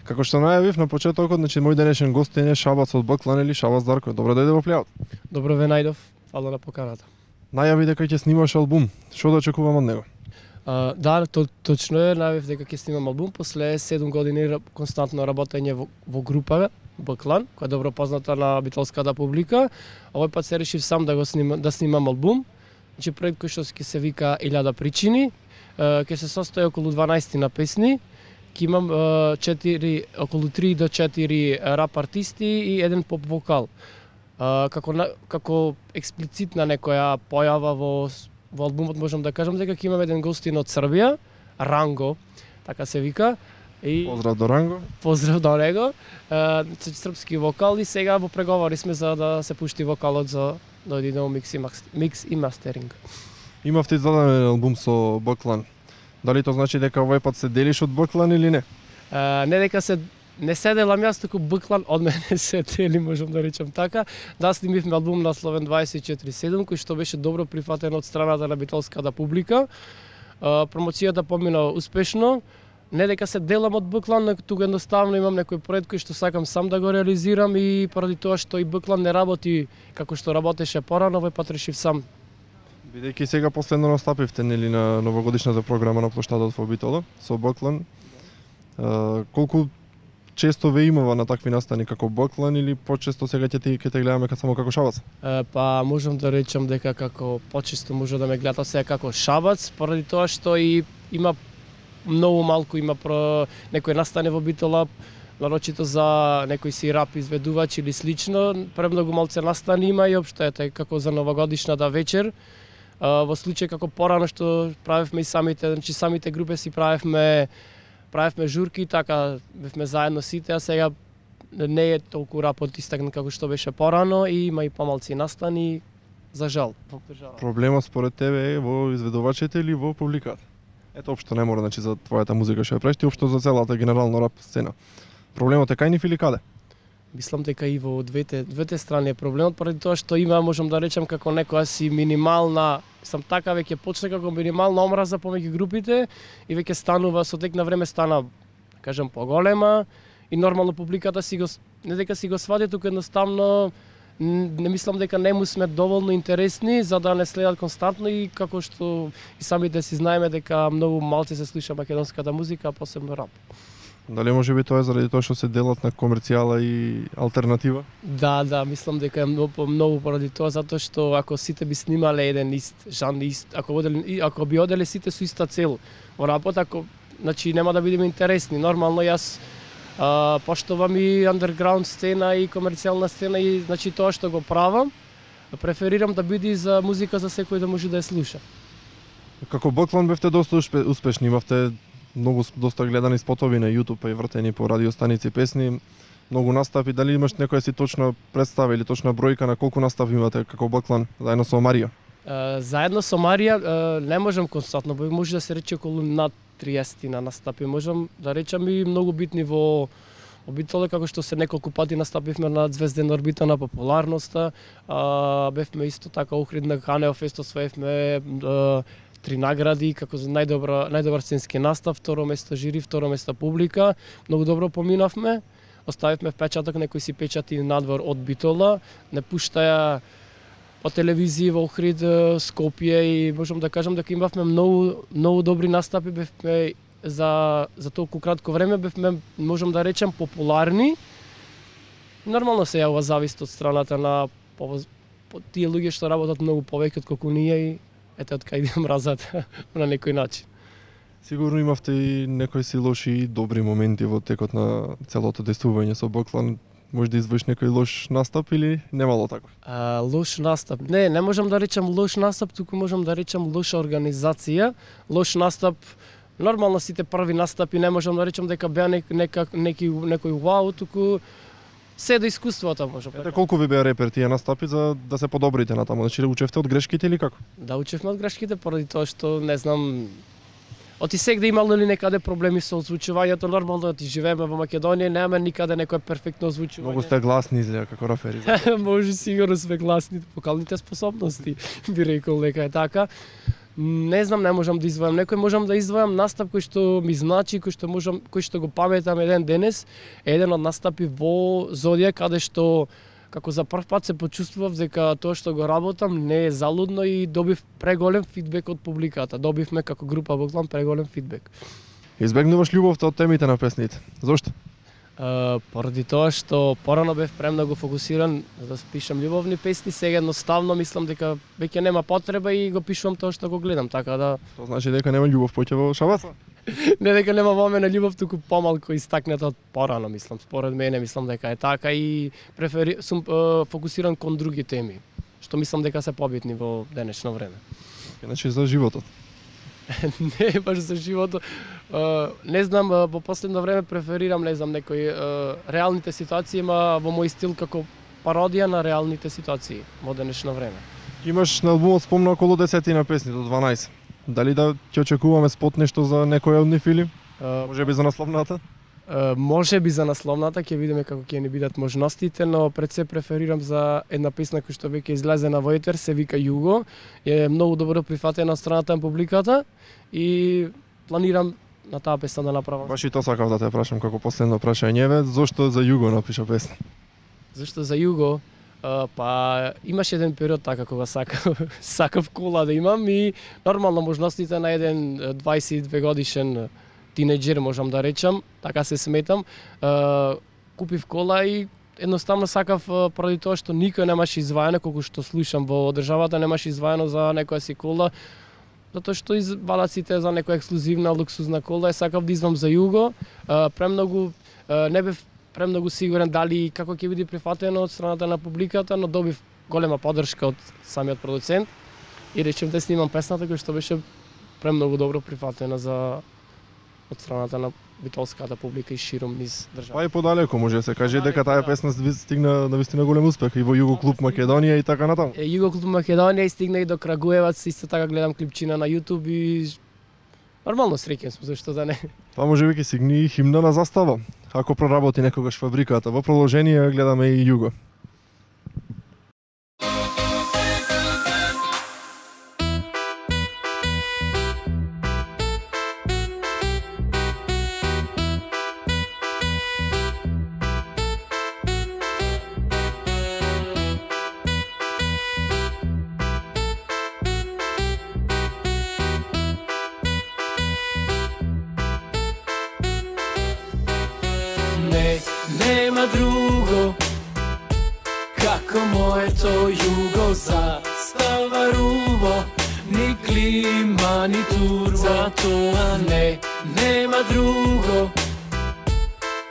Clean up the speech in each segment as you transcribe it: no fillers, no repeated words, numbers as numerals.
Како што најавив на почетокот, значи мој денешен гостин е Шабац од Бклан или Шабац Дарко. Добро дојде во Плејад. Добро ве најдов, фала на поканата. Најави дека ќе снимаш албум. Што да очекувам од него? Да, точно е, најавив дека ќе снимам албум после 7 години константно работење во група Бклан, која е добро позната на битолската публика. Овој пат се решив сам да снимам албум. Значи проект кој што ќе се вика 1000 причини, ќе се состои околу 12 на песни. Ќе имам околу 3 до 4 рап артисти и еден поп вокал. Како експлицитна некоја појава во албумот можам да кажам дека ќе имам еден гостин од Србија, Ранго, така се вика. И поздрав до Ранго. Поздрав до него. Српски вокал и сега во преговори сме за да се пушти вокалот за да одиде микс и мастеринг. Имавте издаден албум со Бклан. Дали тоа значи дека овој пат се делиш од Бклан или не? Не дека не се делам јас, туку Бклан од мене се дели, можам да речам така. Да, снимивме албум насловен 24/7, кој што беше добро прифатен од страната на битолската публика. Промоцијата помина успешно. Не дека се делам од Бклан, туку едноставно имам некој проект кој што сакам сам да го реализирам и поради тоа што и Бклан не работи како што работеше порано, овој пат решив сам. Бидејќи сега последно настапивте нели на новогодишната програма на плоштадот во Битола со Бклан. Колку често ве имава на такви настани како Бклан или почесто сега ќе те гледаме само како Шабац? Па можам да речам дека како почесто може да ме гледат сега како Шабац, поради тоа што и има многу малку некој настане во Битола, нарочито за некој си рап изведувач или слично, премногу малце настани има и општо е како за новогодишната вечер. Во случај како порано што правевме и самите групи си правевме журки, така бевме заедно сите, а сега не е толку рапот истакнат како што беше порано и има и помалци настани, за жал. Проблемот според тебе е во изведувачите или во публиката? Ето општо не мора значи за твојата музика што ја правиш, општо за целата генерално рап сцена. Проблемот е кај нив или каде? Мислам дека и во двете страни е проблемот, поради тоа што има, можам да речам, како некоја си минимална, така веќе почна како минимална омраза помеѓу групите и веќе станува со тек на време стана, кажам, поголема и нормално публиката не дека си го свади, туку едноставно не мислам дека не му сме доволно интересни за да не следат константно и како што и самите си знаеме дека многу малце се слуша македонската музика, а посебно рап. Дали може би тоа е заради тоа што се делат на комерцијала и алтернатива? Да, мислам дека е многу поради тоа, затоа што ако сите би снимале еден жан, ако би оделе сите со иста цел во рапот, значи нема да бидеме интересни. Нормално јас поштовам и андерграунд сцена и комерцијална сцена и значи тоа што го правам, преферирам да биде за музика за секој да може да ја слуша. Како Бклан бевте доста успешни, имавте доста гледани спотови на YouTube и вртени по радиостаници песни, многу настапи. Дали имаш некоја си точна представа или точна бројка на колку настапи имате како Бклан заедно со Марија? Заедно со Марија не можам константно, може да се рече околу над 30 на настапи. Можам да речам и многу битни во Битола, како што се неколку пати настапивме на звездена орбита на популарноста. Бевме исто така Охрид на Канео Фест, освоевме 3 награди како за најдобар сценски настав, второ место жири, второ место публика. Многу добро поминавме. Оставивме впечаток, некој си печати надвор од Битола, не пуштаја по телевизија во Охрид, Скопје и можам да кажам дека имавме многу добри настапи, бевме за толку кратко време бевме, можам да речем, популарни. Нормално се јава завист од страната на тие луѓе што работат многу повеќе отколку ние и ете од кај да мразат на некој начин. Сигурно имавте и некои си лоши и добри моменти во текот на целото действување со Бклан. Може да извршиш некој лош настап или немало таков? Лош настап? Не можам да речам лош настап, туку можам да речам лоша организација. Лош настап, нормално сите први настапи не можам да речам дека беа некој вау, туку се до искуството можам. Ете колку ви беа репер тие настапи за да се подобрите натаму? Значи учевте од грешките или како? Да, учевме од грешките поради тоа што не знам. Оти сега имало ли некаде проблеми со озвучувањето, нормално ти живееме во Македонија, немаме никаде некое перфектно озвучување. Многу сте гласни изгледа како рафери. Може сигурно сме гласни, вокалните способности, би рекол дека е така. Не знам, не можам да издвојам некој, можам да издвојам настап кој што ми значи, кој што го паметам еден денес, еден од настапи во Зодија, каде што како за прв пат се почувствував дека тоа што го работам не е залудно и добив преголем фидбек од публиката. Добивме како група Боклан преголем фидбек. Избегнуваш љубовта од темите на песните. Зошто? Поради тоа што порано бев премногу фокусиран да пишам љубовни песни, сега едноставно мислам дека веќе нема потреба и го пишувам тоа што го гледам, така да Тоа значи дека нема љубов поќе во шабаца? не дека нема во мене љубов, туку помалку истакната од порано, мислам. Според мене мислам дека е така и сум фокусиран кон други теми, што мислам дека се побитни во денешно време. Значи за животот. Не баш за животот. Не знам, во последно време преферирам, не знам, некои реалните ситуации, ма во мој стил како пародија на реалните ситуации во денешно време. Имаш на албумот спомна околу 10 песни до 12. Дали да ќе очекуваме спот нешто за некој од нив или? Може би за насловната? Може би за насловната, ќе видиме како ќе ни бидат можностите, но пред се преферирам за една песна која што веќе излезена во етер, се вика Југо. Е многу добро прифатена од страната на публиката и планирам на таа песна да направам. Баш и тоа сакав да те прашам како последно прашање, зошто за Југо напиша песна? Зашто за Југо? Па имаше еден период така кога сакав кола да имам и нормално можностите на еден 22 годишен тинеџер, можам да речам, така се сметам. Купив кола и едноставно сакав поради тоа што никој немаше издваено, колку што слушам во државата немаше издваено за некоја си кола, затоа што валаците за некоја ексклузивна луксузна кола, сакав да извам за Југо. Премногу не бев премногу сигурен дали како ќе биде прифатено од страната на публиката, но добив голема поддршка од самиот продуцент и речем да снимам песната која што беше премногу добро прифатена од страната на битолската публика и широм низ држава. Па и подалеку може да се каже дека таа песна стигна навистина голем успех и во Југо клуб Македонија и така натаму. Југо клуб Македонија и стигна и до Крагуевац, исто така гледам клипчина на YouTube и нормално среќен сум, зашто да не. Тоа може би ќе сигни и химна на застава, ако проработи некогаш фабриката. Во продолжение гледаме и Југо. Нема друго како моето Југо, застава руво, ни клима, ни турбо. Затоа нема друго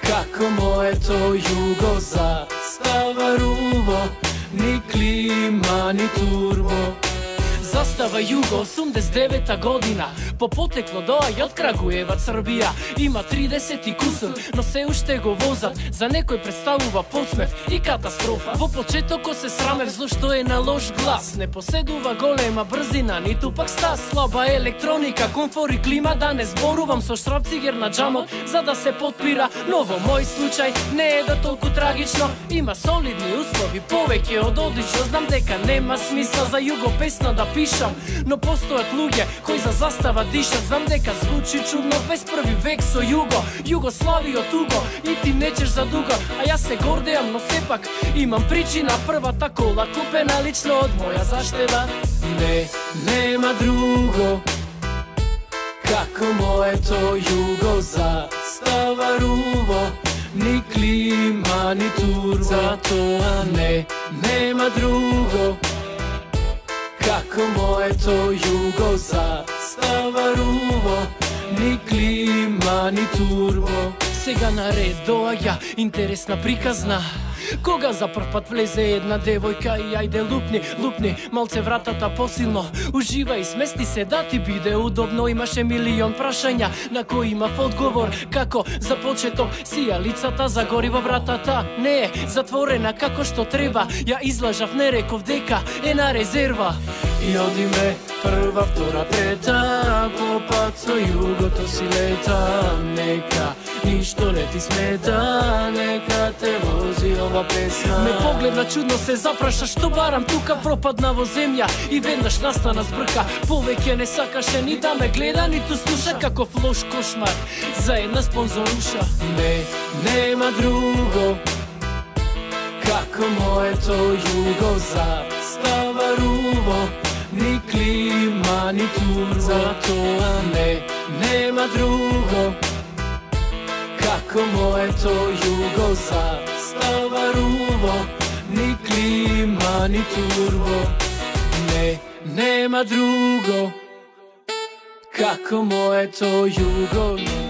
како моето Југо, застава руво, ни клима, ни турбо. Застава Југо, 89-та година, по потекло доаѓа од Крагуевац, Србија. Има 30 и кусур, но се уште го возат. За некој представува подсмев и катастрофа. Во почетокот се срамев зашто е на лош глас. Не поседува голема брзина, ниту пак стас. Слаба електроника, комфор и клима, да не зборувам со шрапцигер на џамот за да се потпира. Но во мој случај не е да толку трагично. Има солидни услови, повеќе од одлично. Знам дека нема смисла за Југо песна да пишам, но постојат луѓе кои за застава дишат. Знам дека звучи чудно, 21 век со Југо, Југославио туго и ти нечеш за дуго. А јас се гордеам, но сепак имам причина. Првата кола купена лично од моја заштева. Нема друго како моето Југо, застава руво, ни клима, ни турбо. Затоа нема друго како моето Југо, застава руво, ни клима, ни турбо. Сега на ред доаѓа интересна приказна, кога за прв пат влезе една девојка и ајде лупни малце вратата посилно. Ужива и смести се да ти биде удобно. Имаше милион прашања на кои имав одговор. Како за почеток сија лицата, загори во вратата не е затворена како што треба. Ја излажав, не реков дека е на резерва. I odi me prva, vtora, treta, po paco jugото си лета. Нека ништо не ти смета, нека те вози ова песна. Ме погледна чудно, се запраша, што барам тука, пропадна во земја и веднаш настана збрка. Повеќе не сакаше ни да ме гледа, ниту слуша, каков лош кошмар за една спонзоруша. Не, нема друго како моето југо, застава руво, ни клима, ни турбо. Затоа не, нема друго како моето југо, застава руво, ни клима, ни турбо. Не, нема друго како моето југо.